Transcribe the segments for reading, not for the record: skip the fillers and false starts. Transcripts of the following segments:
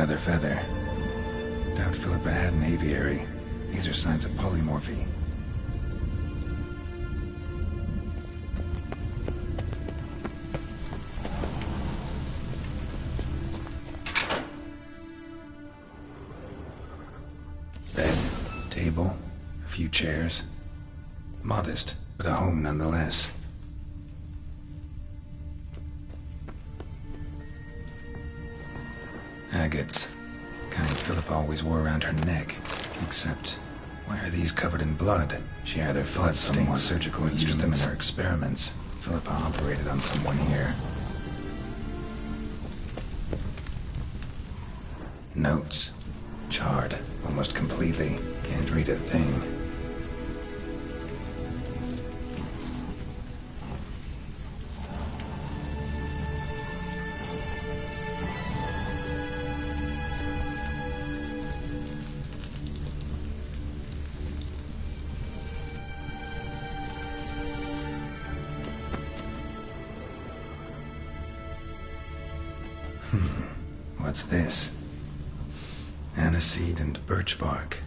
Another feather. Doubt Philippa had an aviary. These are signs of polymorphy. Bed, table, a few chairs. Modest, but a home nonetheless. Agates. Kind Philippa always wore around her neck. Except, why are these covered in blood? She either fought someone surgical and used them in her experiments. Philippa operated on someone here. Notes. Charred, almost completely. Can't read a thing. What's this? Aniseed and birch bark.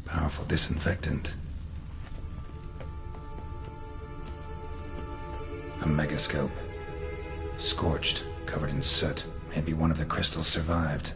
Powerful disinfectant. A megascope. Scorched, covered in soot. Maybe one of the crystals survived.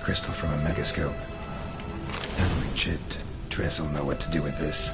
Crystal from a megascope. Heavily chipped. Triss will know what to do with this.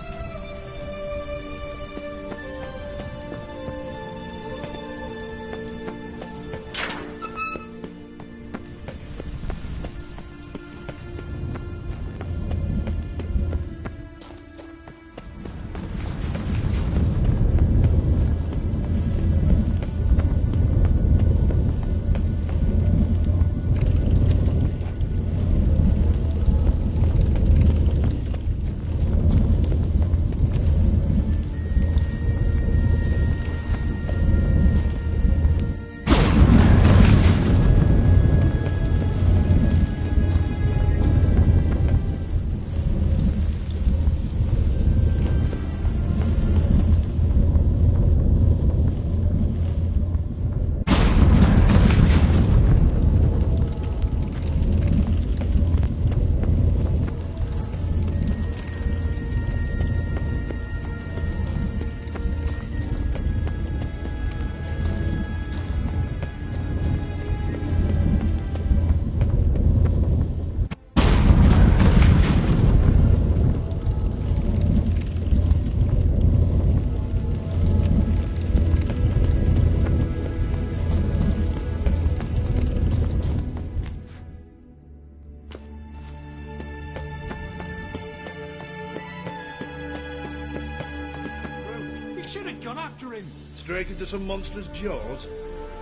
Straight into some monster's jaws?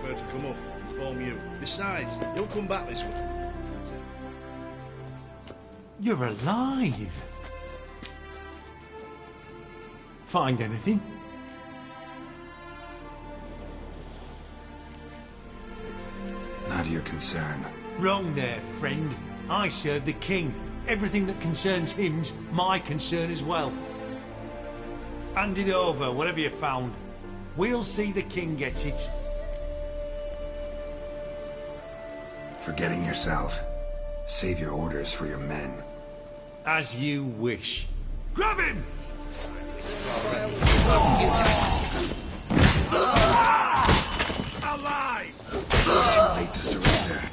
Prefer to come up, inform you. Besides, he'll come back this way. You're alive! Find anything? Not your concern. Wrong there, friend. I serve the king. Everything that concerns him's my concern as well. Hand it over, whatever you found. We'll see the king gets it. Forgetting yourself. Save your orders for your men. As you wish. Grab him! Alive! Too late to surrender.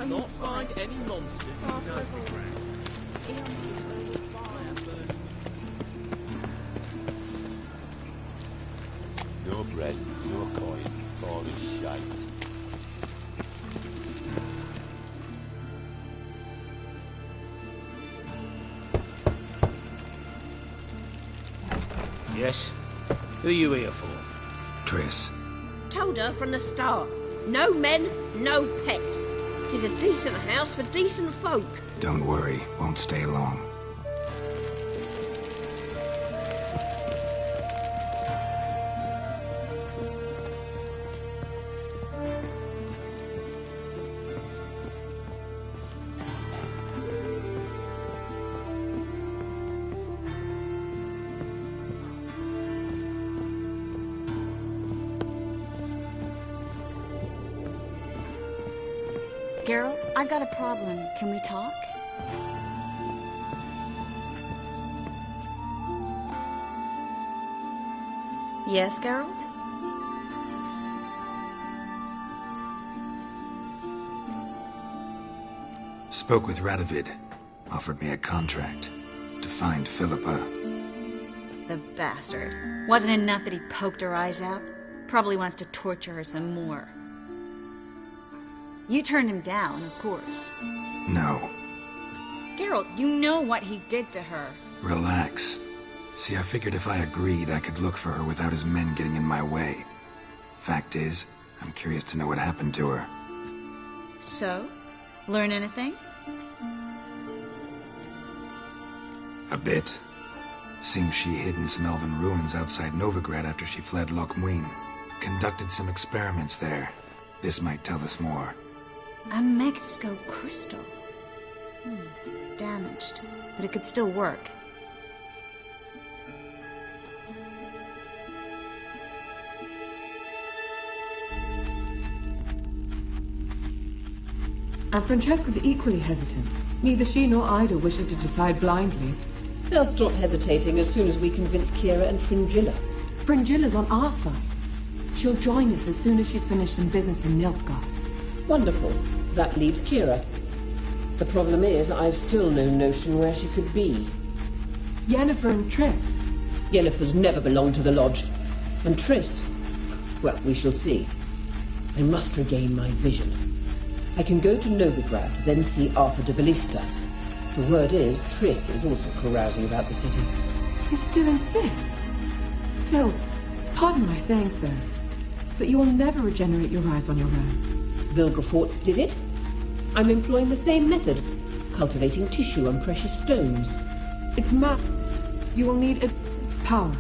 Not find any monsters in Novigrad. No bread, no coin, all is shite. Yes? Who are you here for? Triss. Told her from the start. No men, no pets. 'Tis a decent house for decent folk. Don't worry, won't stay long. Geralt, I've got a problem. Can we talk? Yes, Geralt? Spoke with Radovid. Offered me a contract. To find Philippa. The bastard. Wasn't enough that he poked her eyes out? Probably wants to torture her some more. You turned him down, of course. No. Geralt, you know what he did to her. Relax. See, I figured if I agreed, I could look for her without his men getting in my way. Fact is, I'm curious to know what happened to her. So? Learn anything? A bit. Seems she hid in some elven ruins outside Novigrad after she fled Loch Muin. Conducted some experiments there. This might tell us more. A megascope crystal. It's damaged, but it could still work. And Francesca's equally hesitant. Neither she nor Ida wishes to decide blindly. They'll stop hesitating as soon as we convince Kira and Fringilla. Fringilla's on our side. She'll join us as soon as she's finished some business in Nilfgaard. Wonderful. That leaves Kira. The problem is, I've still no notion where she could be. Yennefer and Triss. Yennefer's never belonged to the Lodge. And Triss? Well, we shall see. I must regain my vision. I can go to Novigrad, then see Arthur de Ballista. The word is, Triss is also carousing about the city. You still insist? Phil, pardon my saying so, but you will never regenerate your eyes on your own. Vilgefortz did it. I'm employing the same method, cultivating tissue and precious stones. It's madness. You will need its power.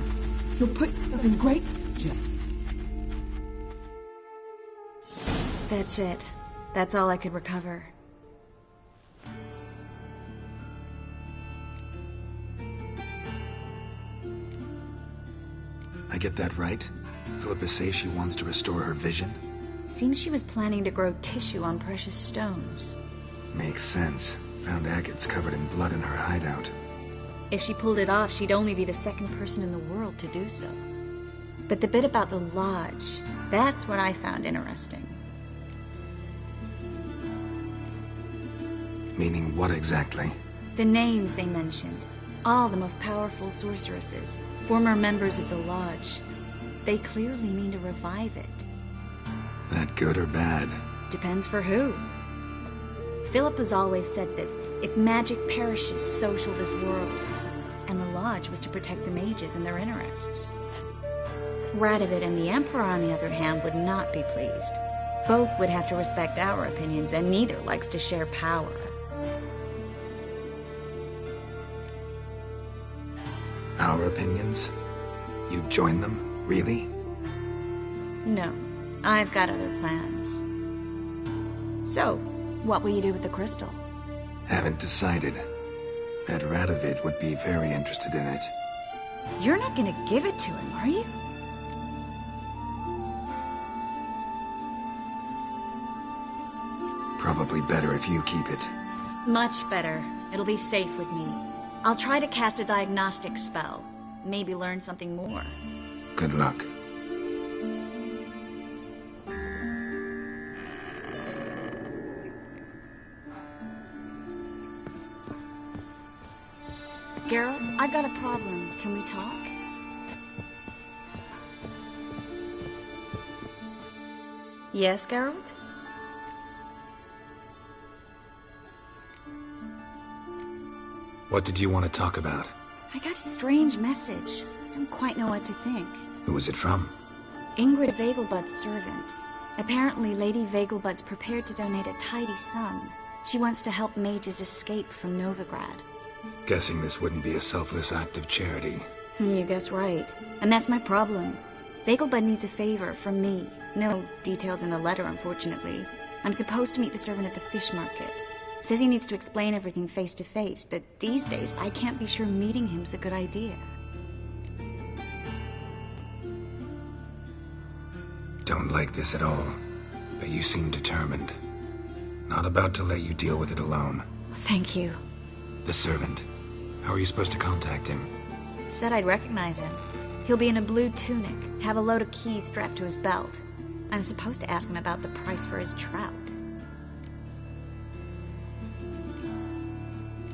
You'll put yourself in great danger. That's it. That's all I could recover. I get that right? Philippa says she wants to restore her vision? Seems she was planning to grow tissue on precious stones. Makes sense. Found agates covered in blood in her hideout. If she pulled it off, she'd only be the second person in the world to do so. But the bit about the Lodge, that's what I found interesting. Meaning what exactly? The names they mentioned. All the most powerful sorceresses, former members of the Lodge. They clearly mean to revive it. That good or bad? Depends for who. Philip has always said that if magic perishes, so shall this world. And the Lodge was to protect the mages and their interests. Radovid and the Emperor, on the other hand, would not be pleased. Both would have to respect our opinions, and neither likes to share power. Our opinions? You join them? Really? No, I've got other plans. So, what will you do with the crystal? Haven't decided. Bet Radovid would be very interested in it. You're not gonna give it to him, are you? Probably better if you keep it. Much better. It'll be safe with me. I'll try to cast a diagnostic spell. Maybe learn something more. Good luck. Geralt, I got a problem. Can we talk? Yes, Geralt? What did you want to talk about? I got a strange message. I don't quite know what to think. Who was it from? Ingrid Vegelbud's servant. Apparently, Lady Vegelbud's prepared to donate a tidy sum. She wants to help mages escape from Novigrad. Guessing this wouldn't be a selfless act of charity. You guess right. And that's my problem. Vegelbud needs a favor from me. No details in the letter, unfortunately. I'm supposed to meet the servant at the fish market. Says he needs to explain everything face to face, but these days I can't be sure meeting him's a good idea. Don't like this at all, but you seem determined. Not about to let you deal with it alone. Thank you. The servant. How are you supposed to contact him? Said I'd recognize him. He'll be in a blue tunic, have a load of keys strapped to his belt. I'm supposed to ask him about the price for his trout.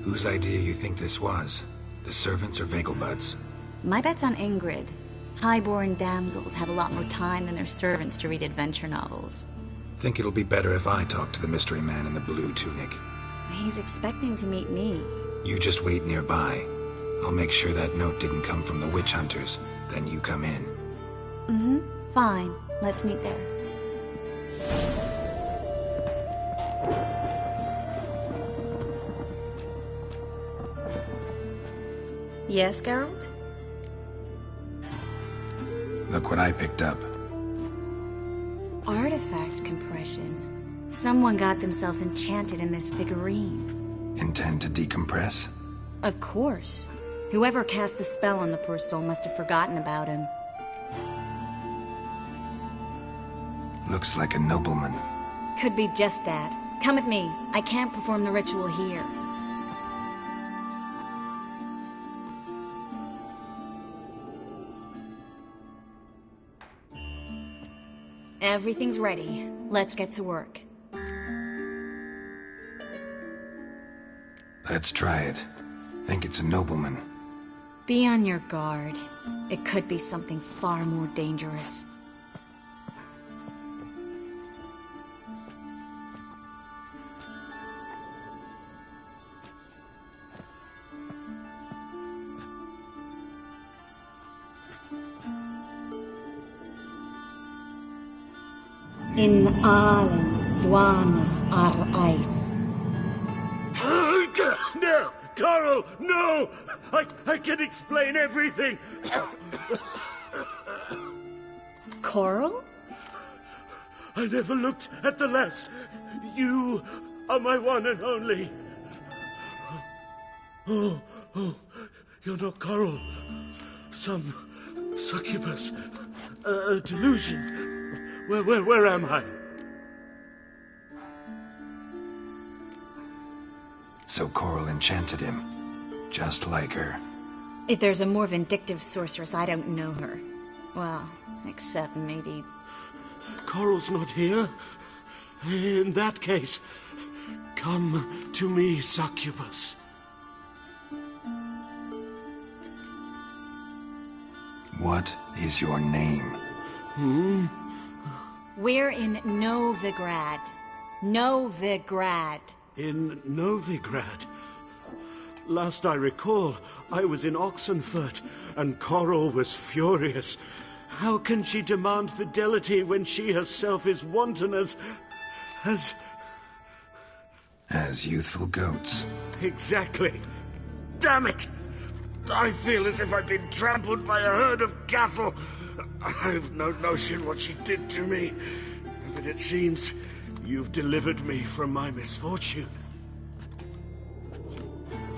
Whose idea you think this was? The servants or Vegelbud's? My bet's on Ingrid. High-born damsels have a lot more time than their servants to read adventure novels. Think it'll be better if I talk to the mystery man in the blue tunic. He's expecting to meet me. You just wait nearby. I'll make sure that note didn't come from the witch hunters. Then you come in. Fine. Let's meet there. Yes, Geralt? Look what I picked up. Artifact compression. Someone got themselves enchanted in this figurine. Intend to decompress? Of course. Whoever cast the spell on the poor soul must have forgotten about him. Looks like a nobleman. Could be just that. Come with me. I can't perform the ritual here. Everything's ready. Let's get to work. Let's try it. Think it's a nobleman. Be on your guard. It could be something far more dangerous. In Allen, Duana, ar Ice. No! Coral, no! I can explain everything! Coral? I never looked at the last. You are my one and only. Oh, you're not Coral. Some succubus. A delusion. Where am I? So Coral enchanted him. Just like her. If there's a more vindictive sorceress, I don't know her. Well, except maybe... Coral's not here. In that case, come to me, succubus. What is your name? We're in Novigrad. Novigrad. In Novigrad. Last I recall, I was in Oxenfurt, and Coral was furious. How can she demand fidelity when she herself is wanton as youthful goats. Exactly. Damn it! I feel as if I've been trampled by a herd of cattle. I've no notion what she did to me, but it seems you've delivered me from my misfortune.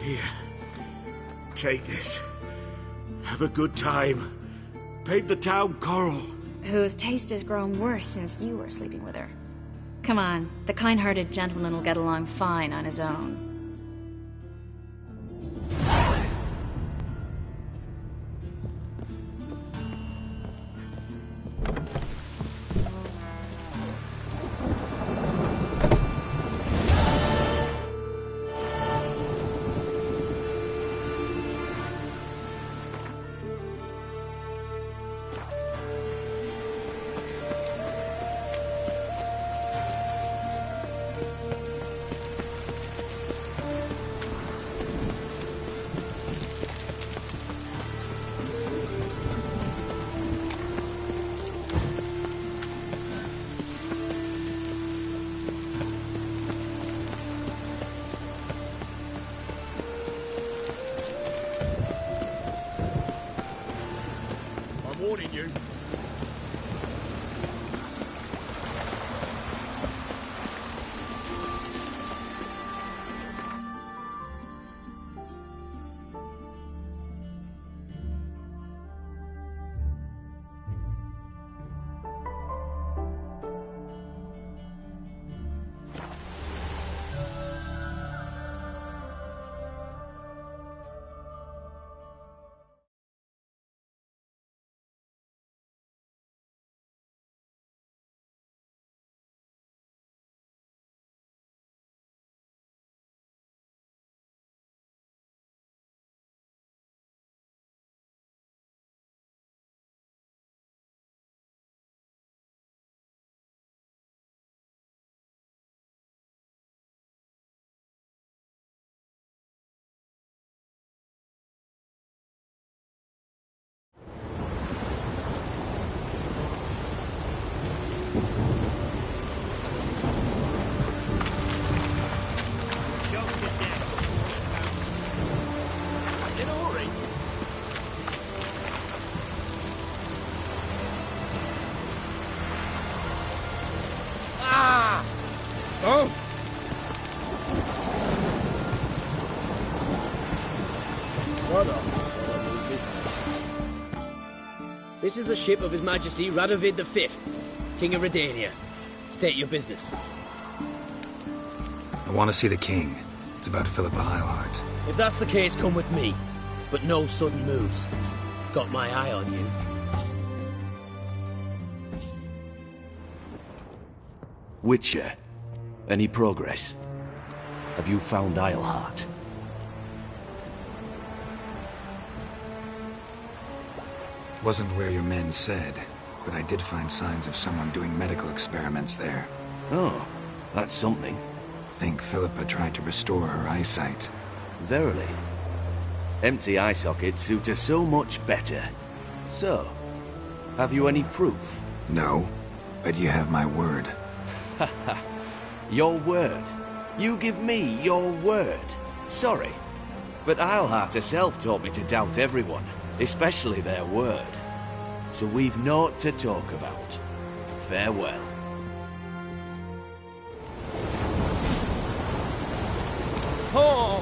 Here, take this. Have a good time. Paint the town Coral. Whose taste has grown worse since you were sleeping with her. Come on, the kind-hearted gentleman will get along fine on his own. This is the ship of His Majesty Radovid V, King of Redania. State your business. I want to see the king. It's about Philippa Eilhart. If that's the case, come with me. But no sudden moves. Got my eye on you. Witcher, any progress? Have you found Eilhart? Wasn't where your men said, but I did find signs of someone doing medical experiments there. Oh, that's something. Think Philippa tried to restore her eyesight. Verily. Empty eye sockets suit her so much better. So, have you any proof? No, but you have my word. Haha. Your word? You give me your word? Sorry, but Eilhart herself taught me to doubt everyone, especially their word. So we've naught to talk about. Farewell. Oh!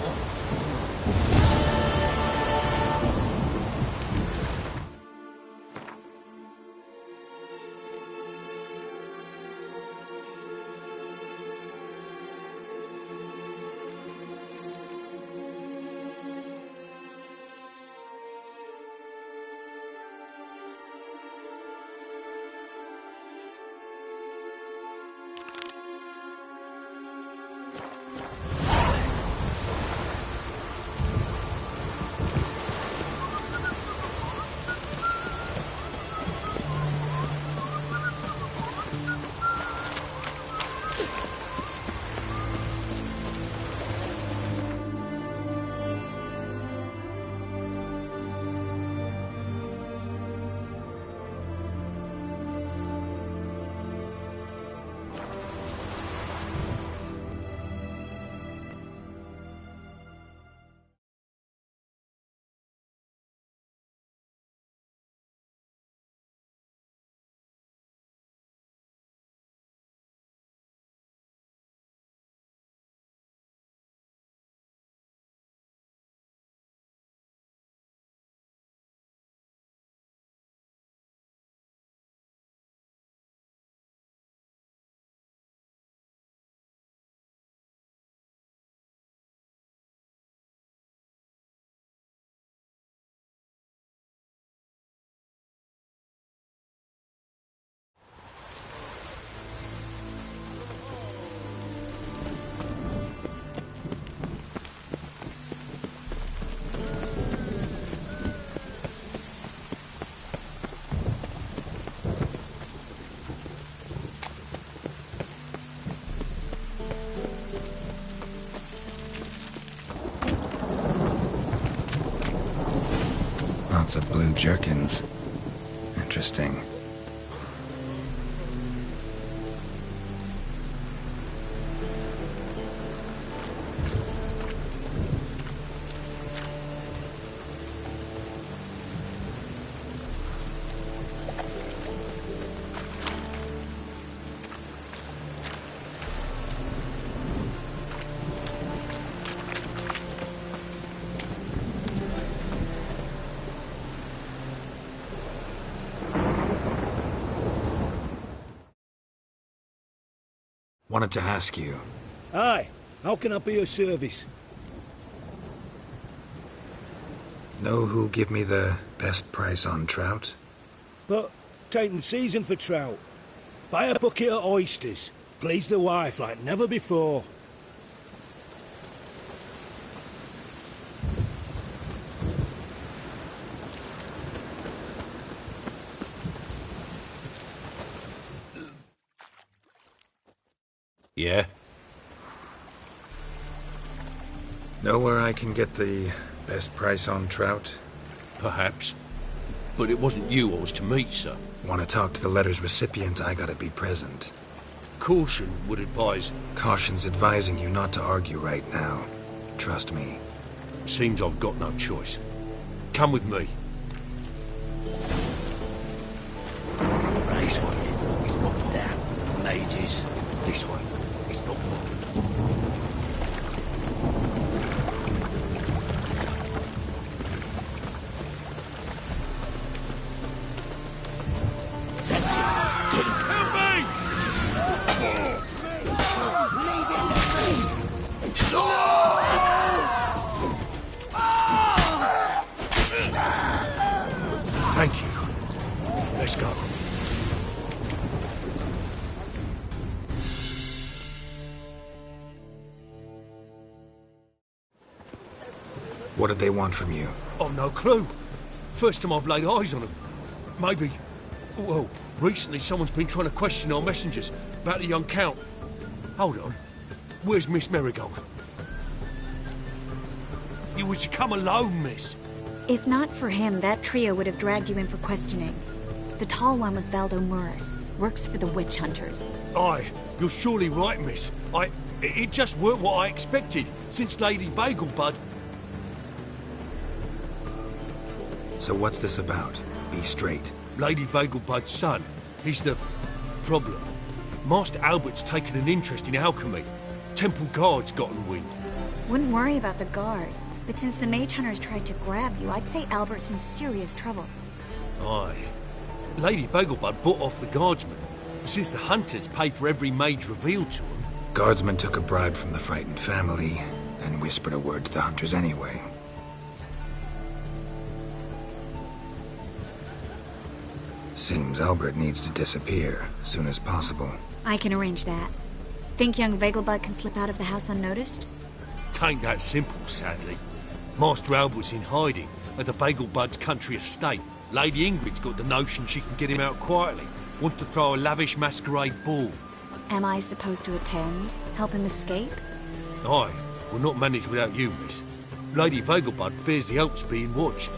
Lots of blue jerkins. Interesting. Wanted to ask you. Aye, how can I be of service? Know who'll give me the best price on trout? But taking the season for trout. Buy a bucket of oysters. Please the wife like never before. Yeah? Know where I can get the best price on trout? Perhaps. But it wasn't you I was to meet, sir. Want to talk to the letter's recipient, I gotta be present. Caution would advise... Caution's advising you not to argue right now. Trust me. Seems I've got no choice. Come with me. This way. It's not for that. Mages. This way. It's not for... What did they want from you? I've no clue. First time I've laid eyes on them. Maybe... Well, recently someone's been trying to question our messengers about the young Count. Hold on. Where's Miss Marigold? You was to come alone, miss. If not for him, that trio would have dragged you in for questioning. The tall one was Valdo Muris, works for the witch hunters. Aye, you're surely right, miss. It just weren't what I expected, since Lady Vagelbud... So what's this about? Be straight. Lady Vagelbud's son. He's the... problem. Master Albert's taken an interest in alchemy. Temple Guard's gotten wind. Wouldn't worry about the guard, but since the mage hunters tried to grab you, I'd say Albert's in serious trouble. Aye. Lady Vagelbud bought off the guardsmen, since the hunters pay for every mage revealed to them. Guardsmen took a bribe from the frightened family, and whispered a word to the hunters anyway. Seems Albert needs to disappear soon as possible. I can arrange that. Think young Vagelbud can slip out of the house unnoticed? Tain't that simple, sadly. Master Albert's in hiding at the Vagelbud's country estate. Lady Ingrid's got the notion she can get him out quietly. Wants to throw a lavish masquerade ball. Am I supposed to attend? Help him escape? Aye, we'll not manage without you, miss. Lady Vagelbud fears the Alps being watched.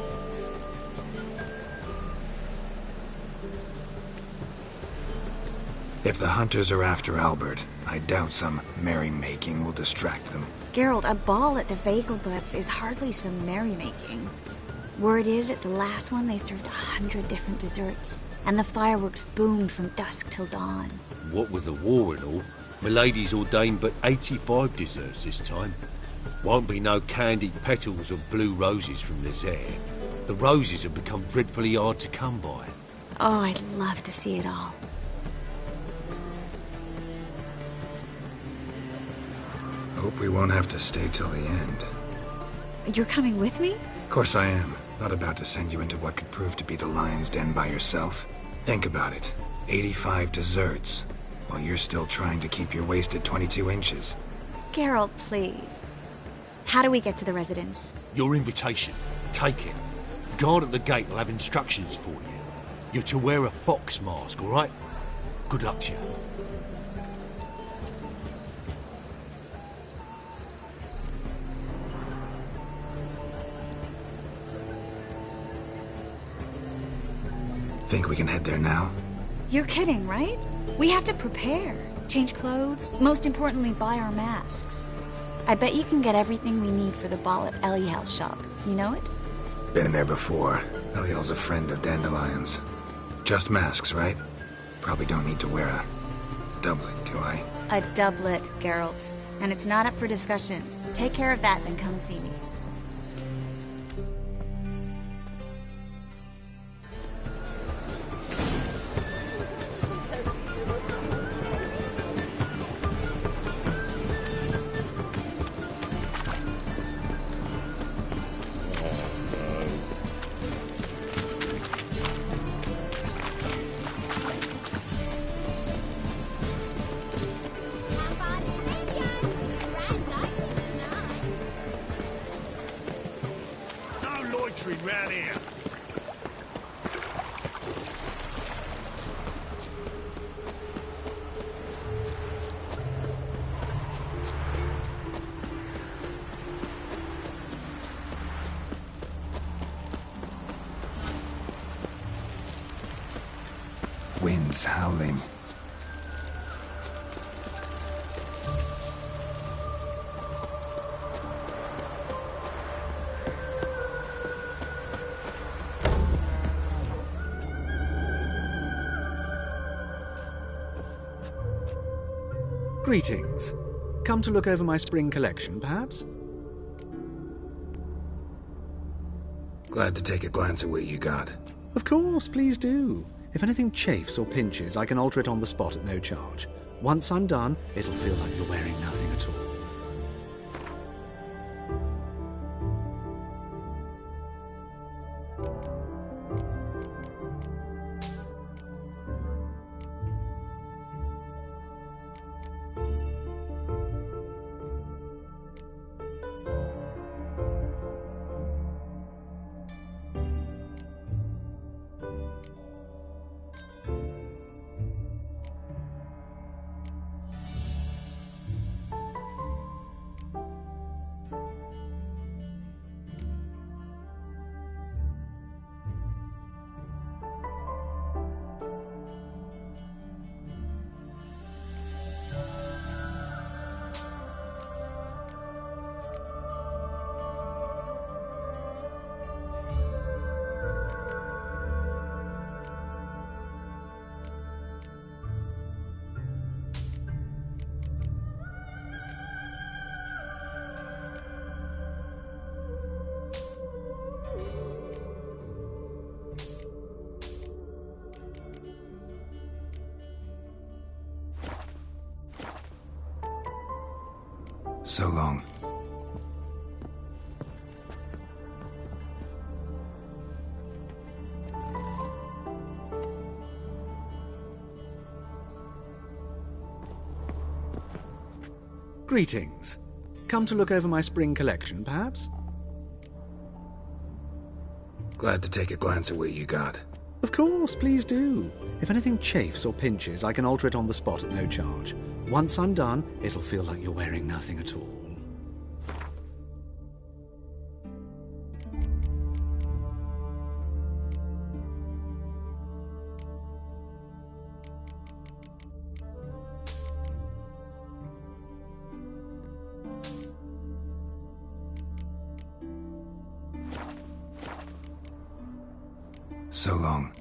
If the hunters are after Albert, I doubt some merrymaking will distract them. Geralt, a ball at the Vagelbuds is hardly some merrymaking. Word is, at the last one they served 100 different desserts, and the fireworks boomed from dusk till dawn. What with the war and all, Milady's ordained but 85 desserts this time. Won't be no candied petals or blue roses from Nazaire. The roses have become dreadfully hard to come by. Oh, I'd love to see it all. Hope we won't have to stay till the end. You're coming with me? Of course I am. Not about to send you into what could prove to be the lion's den by yourself. Think about it. 85 desserts, while you're still trying to keep your waist at 22 inches. Geralt, please. How do we get to the residence? Your invitation. Take it. Guard at the gate will have instructions for you. You're to wear a fox mask, all right? Good luck to you. Think we can head there now? You're kidding, right? We have to prepare. Change clothes, most importantly, buy our masks. I bet you can get everything we need for the ball at Eliel's shop. You know it? Been there before. Eliel's a friend of Dandelion's. Just masks, right? Probably don't need to wear a doublet, do I? A doublet, Geralt. And it's not up for discussion. Take care of that, then come and see me. Round here. Winds howling. Greetings. Come to look over my spring collection, perhaps? Glad to take a glance at what you got. Of course, please do. If anything chafes or pinches, I can alter it on the spot at no charge. Once I'm done, it'll feel like you're wearing nothing at all. So long. Greetings. Come to look over my spring collection, perhaps? Glad to take a glance at what you got. Of course, please do. If anything chafes or pinches, I can alter it on the spot at no charge. Once I'm done, it'll feel like you're wearing nothing at all. So long.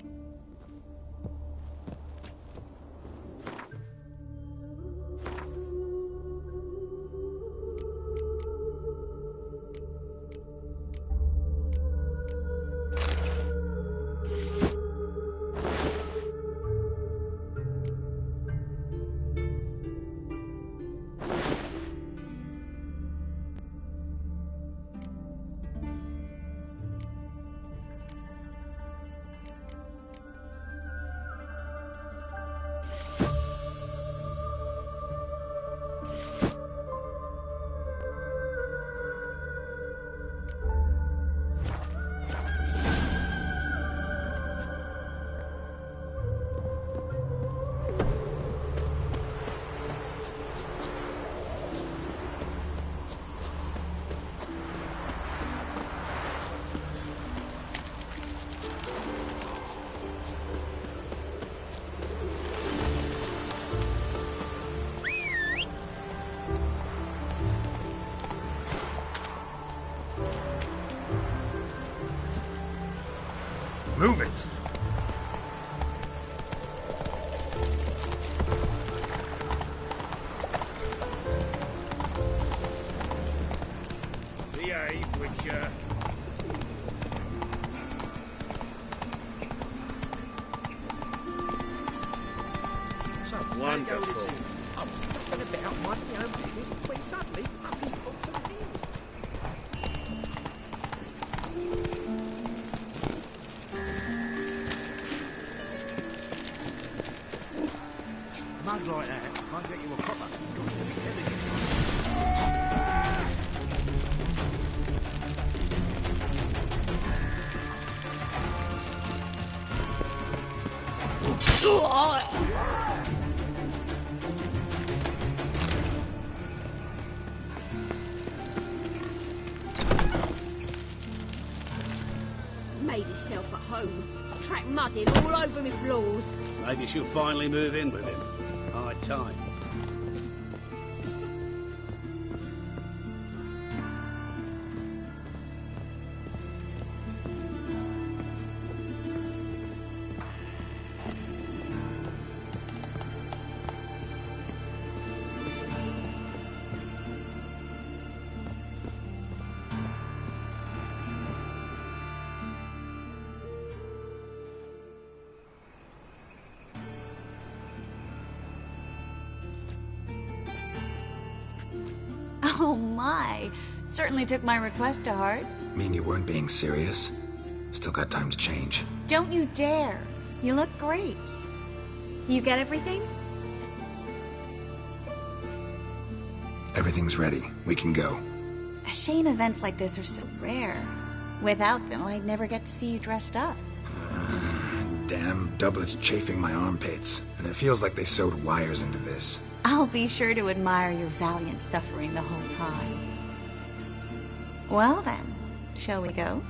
Move it! Behave, Witcher. So wonderful. I was nothing about minding my own business when suddenly up he pops on the heels. Mud like that might get you a copper. Got to be elegant. Made herself at home. Track mud in all over me floors. Maybe she'll finally move in with him. High time. Oh my! Certainly took my request to heart. Mean you weren't being serious? Still got time to change. Don't you dare! You look great. You get everything? Everything's ready. We can go. A shame events like this are so rare. Without them, I'd never get to see you dressed up. Damn doublet's chafing my armpits, and it feels like they sewed wires into this. I'll be sure to admire your valiant suffering the whole time. Well then, shall we go?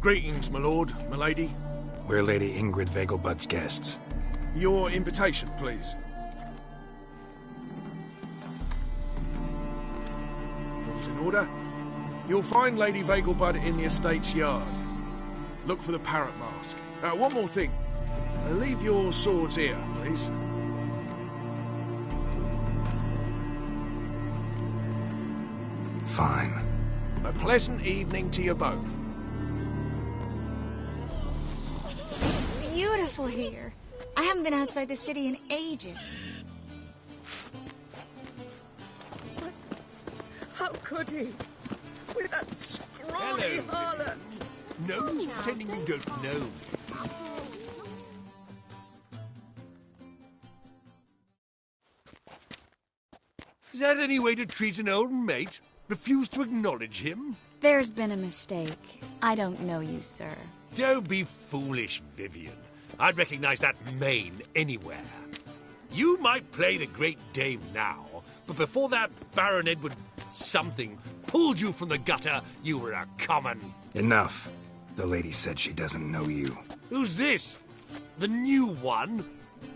Greetings, my lord, my lady. We're Lady Ingrid Vegelbud's guests. Your invitation, please. All's in order. You'll find Lady Vegelbud in the estate's yard. Look for the parrot mask. One more thing. Leave your swords here, please. Fine. A pleasant evening to you both. It's beautiful here. I haven't been outside the city in ages. But how could he? With that scrawny harlot! No use pretending you don't know. Is that any way to treat an old mate? Refuse to acknowledge him? There's been a mistake. I don't know you, sir. Don't be foolish, Vivian. I'd recognize that mane anywhere. You might play the Great Dame now, but before that Baron Edward something pulled you from the gutter, you were a common... Enough. The lady said she doesn't know you. Who's this? The new one?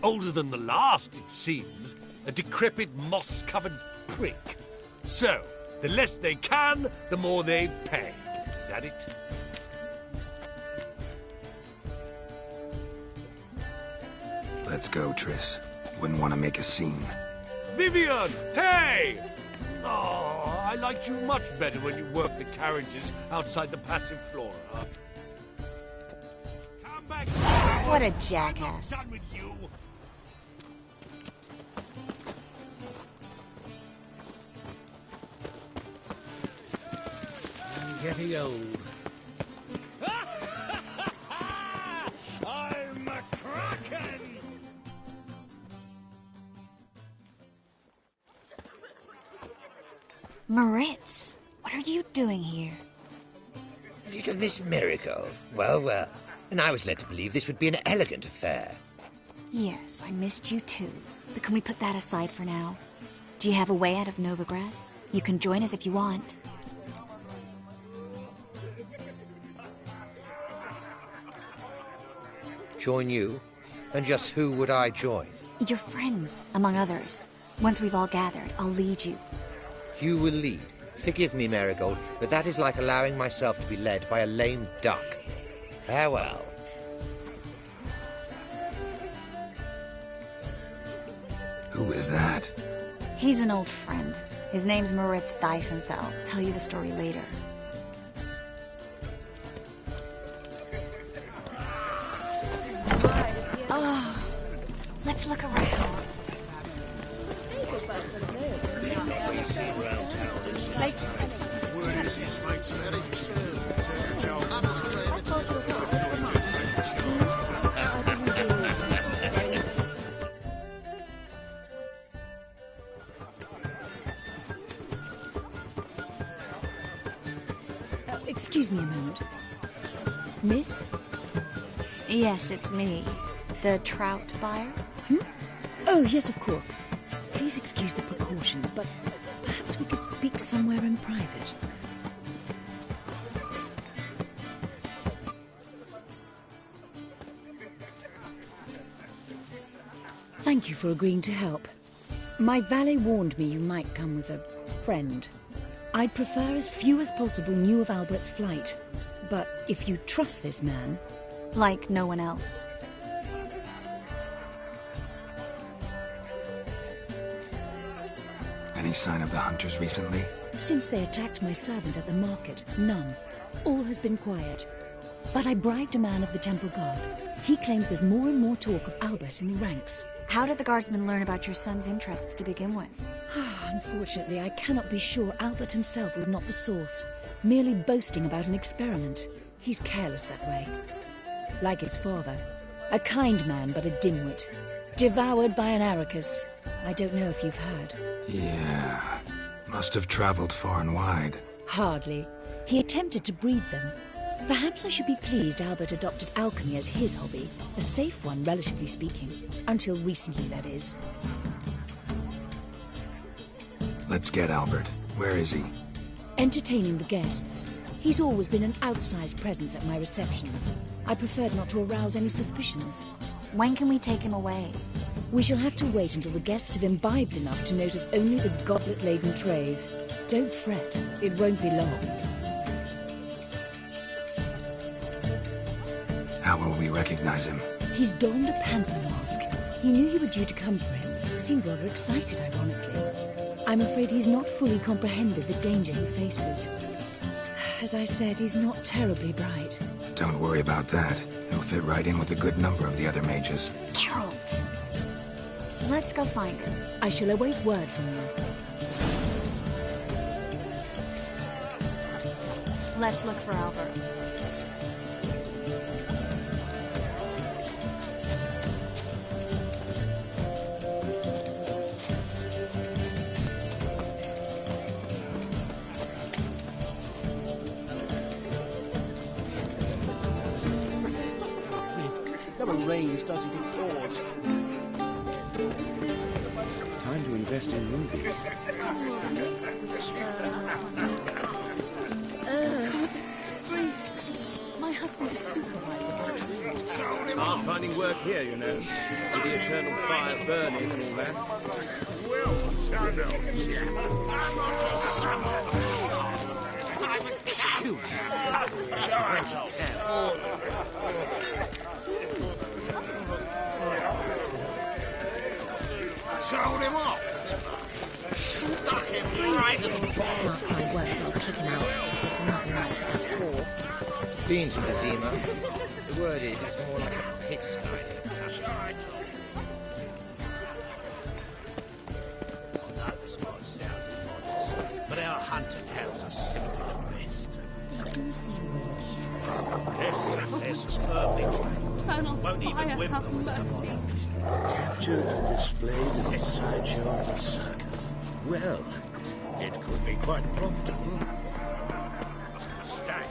Older than the last, it seems. A decrepit, moss-covered prick. So, the less they can, the more they pay. Is that it? Let's go, Triss. Wouldn't want to make a scene. Vivian! Hey! Oh, I liked you much better when you worked the carriages outside the passive flora. Come back! What a jackass. I'm done with you. I'm getting old. I'm a kraken! Moritz, what are you doing here? Little Miss Marigold. Well, well. And I was led to believe this would be an elegant affair. Yes, I missed you too. But can we put that aside for now? Do you have a way out of Novigrad? You can join us if you want. Join you? And just who would I join? Your friends, among others. Once we've all gathered, I'll lead you. You will lead. Forgive me, Marigold, but that is like allowing myself to be led by a lame duck. Farewell. Who is that? He's an old friend. His name's Moritz Diefenthal. Tell you the story later. Oh, let's look around. Excuse me a moment. Miss? Yes, it's me. The trout buyer? Oh, yes, of course. Please excuse the precautions, but perhaps we could speak somewhere in private. Thank you for agreeing to help. My valet warned me you might come with a friend. I'd prefer as few as possible knew of Albert's flight. But if you trust this man... Like no one else. Any sign of the hunters recently? Since they attacked my servant at the market, none. All has been quiet. But I bribed a man of the Temple Guard. He claims there's more and more talk of Albert in the ranks. How did the guardsmen learn about your son's interests to begin with? Unfortunately, I cannot be sure Albert himself was not the source, merely boasting about an experiment. He's careless that way. Like his father. A kind man, but a dimwit. Devoured by an Arrakis. I don't know if you've heard. Yeah. Must have traveled far and wide. Hardly. He attempted to breed them. Perhaps I should be pleased Albert adopted alchemy as his hobby. A safe one, relatively speaking. Until recently, that is. Let's get Albert. Where is he? Entertaining the guests. He's always been an outsized presence at my receptions. I preferred not to arouse any suspicions. When can we take him away? We shall have to wait until the guests have imbibed enough to notice only the goblet-laden trays. Don't fret, it won't be long. How will we recognize him? He's donned a panther mask. He knew you were due to come for him. Seemed rather excited, ironically. I'm afraid he's not fully comprehended the danger he faces. As I said, he's not terribly bright. Don't worry about that. He'll fit right in with a good number of the other mages. Geralt! Let's go find him. I shall await word from you. Let's look for Albert. Never rains, does it? It pours. Time to invest in rubies. My husband is supervisor by trade. Hard finding work here, you know. With the eternal fire burning and all that. Well, I'm a cat. Told him off. Stuck him right in the bottom. Mark my words, I'll kick him out. It's not like that whore. Fiends of the Zima. The word is, it's more like a pigsty. I know this might sound modest, but our hunting hounds are simply the best. They do seem more fierce. Yes, they're superbly trained. Eternal Won't even fire, whimper have when mercy. Captured and displayed in a sideshow at the circus. Well, it could be quite profitable. Stay.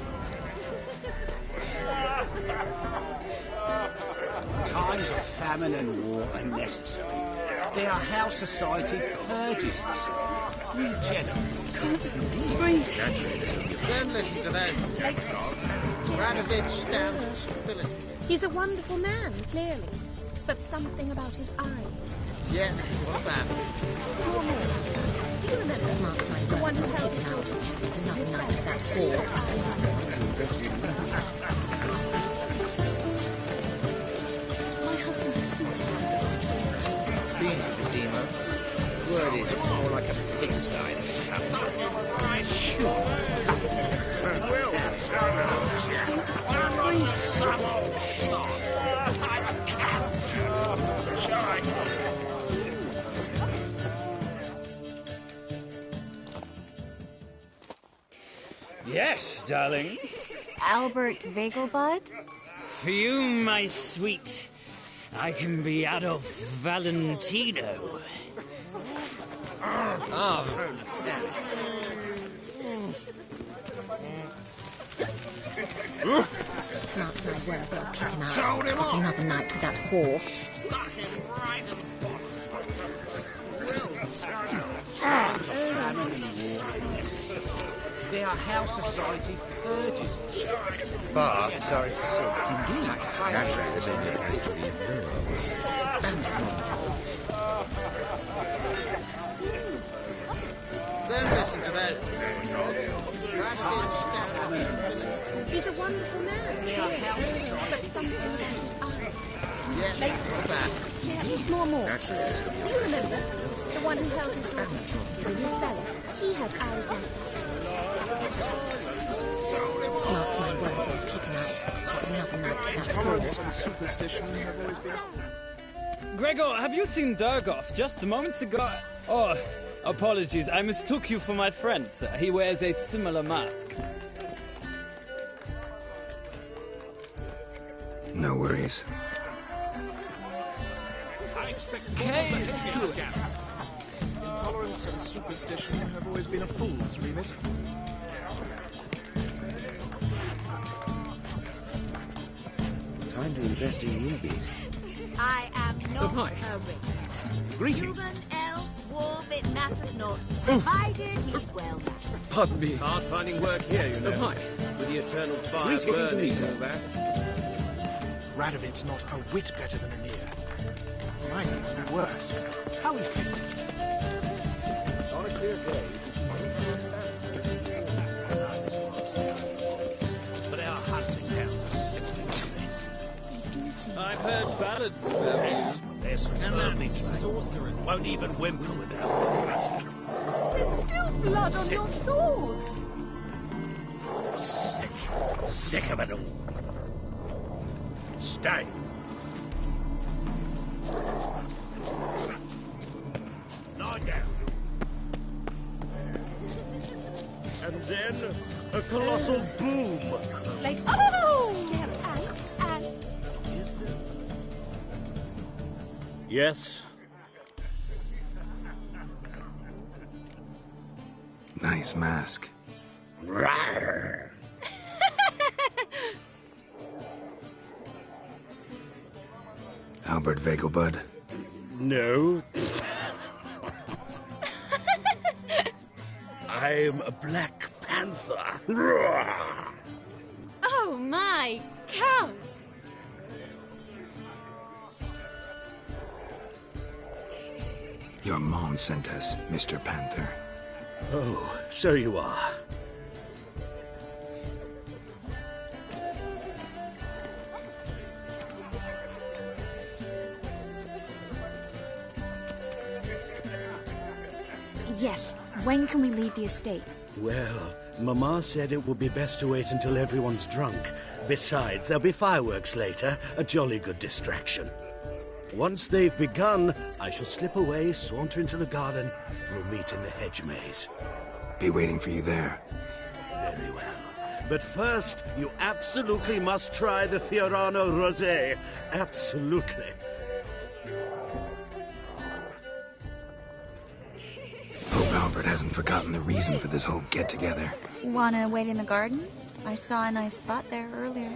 Times of famine and war are necessary. They are how society purges itself, regenerates. Don't listen to them. Ranovich stands for stability. He's a wonderful man, clearly. But something about his eyes. Yeah, what about it? Do you remember Mark my the words, one who I'll held kick his him out. daughter's It's another his night son? for that whore. My husband is supervisor by trade. Fiends of the Zima. The word is, it's more like a pigsty. Well, I'm not just some old shot. I'm a cat. Yes, darling. Albert Vegelbud? Fume, my sweet. I can be Adolf Valentino. Mark my words, I'll kick him out. Told him It's off. another night for that whore. Stuck him right in the bottom. Times of famine and war are necessary. They are how society purges itself. Baths are its silk. Indeed. Don't listen to those Ranovich stands for stability. He's a wonderful man, clearly. But something about his eyes. Yeah, what about it? More. Do you remember the one who held his daughter's captive in his cellar? He had eyes like that. Mark my words, I'll kick him out. It's another night for that Tolerance whore. and superstition have always been... Gregor, have you seen Durgoff just moments ago? Oh, apologies. I mistook you for my friend, sir. He wears a similar mask. No worries. I expect Tolerance and superstition have always been a fool's remit. Time to invest in rubies. I am not Oh, hi. a racist. Greetings. Human, elf, dwarf, it matters matters not, provided he's well. Pardon me. Hard finding work here, you know. Hi. With the eternal fire Greetings to burning me, and sir. all that. Radovid's not a whit better than Emir. Might even be worse. How is business? On a clear day, But our hunting hounds are simply the best. I've heard ballads about you. There's some And early that sorceress. Won't even whimper without me. There's still blood on your swords. Sick. Sick of it all. Stay. Lie down. And then a colossal boom. Like, oh! Yes? Nice mask. Rawr. Albert Vegelbud. No. I'm a Black Panther. Rawr. Oh my, Count! Your mom sent us, Mr. Panther. Oh, so you are. Yes, when can we leave the estate? Well, Mama said it would be best to wait until everyone's drunk. Besides, there'll be fireworks later, a jolly good distraction. Once they've begun, I shall slip away, saunter into the garden. We'll meet in the hedge maze. Be waiting for you there. Very well. But first, you absolutely must try the Fiorano Rosé. Absolutely. Hope Albert hasn't forgotten the reason for this whole get-together. Wanna wait in the garden? I saw a nice spot there earlier.